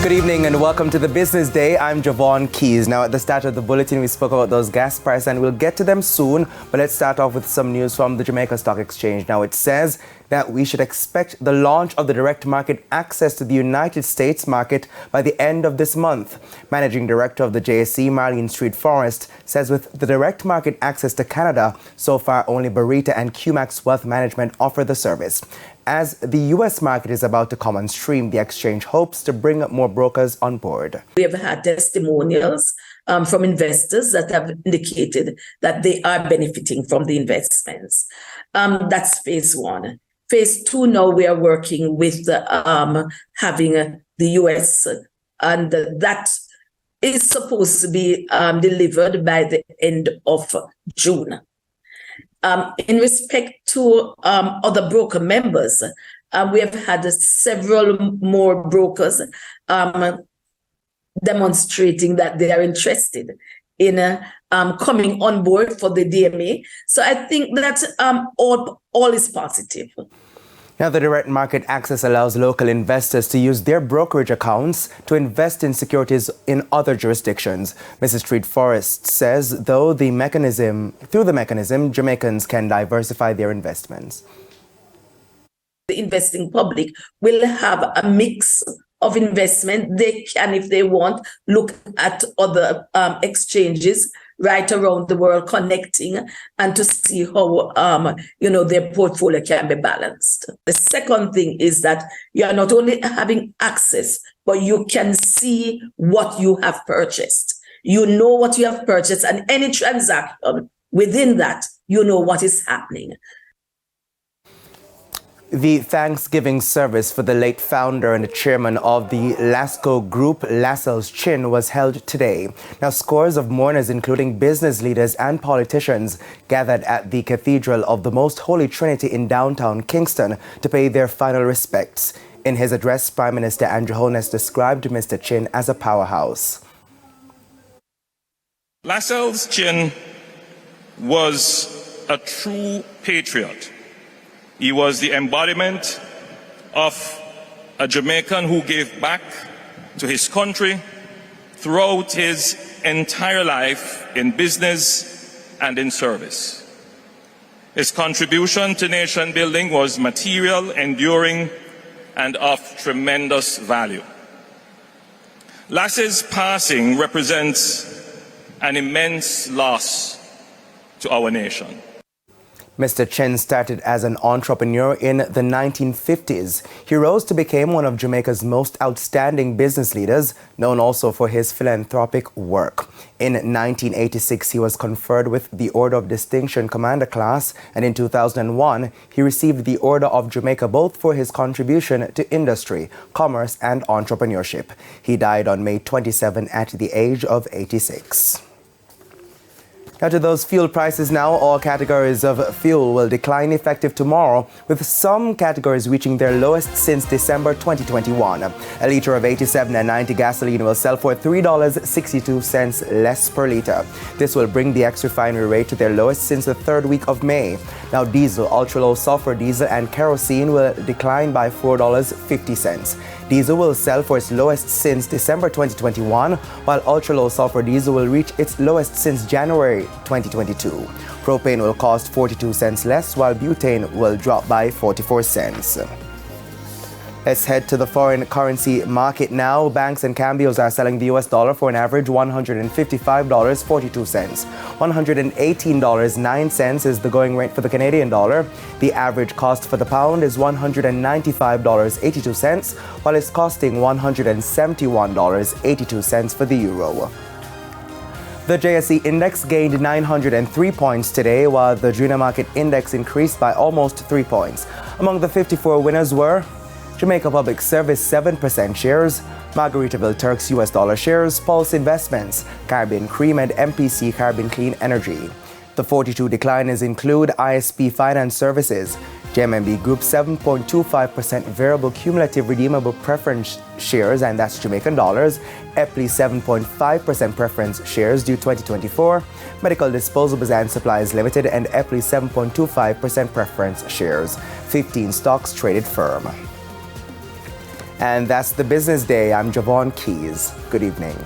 Good evening and welcome to the Business Day. I'm Javon Keys. Now, at the start of the bulletin, we spoke about those gas prices and we'll get to them soon. But let's start off with some news from the Jamaica Stock Exchange. Now, it says that we should expect the launch of the direct market access to the United States market by the end of this month. Managing Director of the JSE, Marlene Street Forrest, says with the direct market access to Canada, so far only Barita and QMax Wealth Management offer the service. As the U.S. market is about to come on stream, the exchange hopes to bring more brokers on board. We have had testimonials from investors that have indicated that they are benefiting from the investments. That's phase one. Phase two, now we are working with having the U.S. and that is supposed to be delivered by the end of June. In respect to other broker members, we have had several more brokers demonstrating that they are interested in coming on board for the DMA. So I think that all is positive. Now, the direct market access allows local investors to use their brokerage accounts to invest in securities in other jurisdictions. Mrs. Street Forrest says, through the mechanism, Jamaicans can diversify their investments. The investing public will have a mix of investment. They can, if they want, look at other exchanges right around the world, connecting and to see how their portfolio can be balanced. The second thing is that you are not only having access, but you can see what you have purchased. You know what you have purchased, and any transaction within that, you know what is happening. The Thanksgiving service for the late founder and the chairman of the Lasco group, Lasco's Chin, was held today. Now, scores of mourners, including business leaders and politicians, gathered at the Cathedral of the Most Holy Trinity in downtown Kingston to pay their final respects. In his address, Prime Minister Andrew Holness described Mr. Chin as a powerhouse. Lasco's Chin was a true patriot. He was the embodiment of a Jamaican who gave back to his country throughout his entire life in business and in service. His contribution to nation building was material, enduring, and of tremendous value. Lasco's passing represents an immense loss to our nation. Mr. Chin started as an entrepreneur in the 1950s. He rose to become one of Jamaica's most outstanding business leaders, known also for his philanthropic work. In 1986, he was conferred with the Order of Distinction Commander Class, and in 2001, he received the Order of Jamaica both for his contribution to industry, commerce, and entrepreneurship. He died on May 27 at the age of 86. Now to those fuel prices now. All categories of fuel will decline effective tomorrow, with some categories reaching their lowest since December 2021. A litre of 87 and 90 gasoline will sell for $3.62 less per litre. This will bring the ex-refinery rate to their lowest since the third week of May. Now diesel, ultra-low sulfur diesel and kerosene will decline by $4.50. Diesel will sell for its lowest since December 2021, while ultra-low sulfur diesel will reach its lowest since January 2022. Propane will cost 42 cents less, while butane will drop by 44 cents. Let's head to the foreign currency market now. Banks and cambios are selling the US dollar for an average $155.42. $118.09 is the going rate for the Canadian dollar. The average cost for the pound is $195.82, while it's costing $171.82 for the euro. The JSE index gained 903 points today, while the junior market index increased by almost 3 points. Among the 54 winners were Jamaica Public Service 7% shares, Margaritaville Turks US dollar shares, Pulse Investments, Caribbean Cream, and MPC Caribbean Clean Energy. The 42 decliners include ISP Finance Services, JMMB Group 7.25% variable cumulative redeemable preference shares, and that's Jamaican dollars, Epley 7.5% preference shares due 2024, Medical Disposables and Supplies Limited, and Epley 7.25% preference shares. 15 stocks traded firm. And that's the Business Day. I'm Javon Keys. Good evening.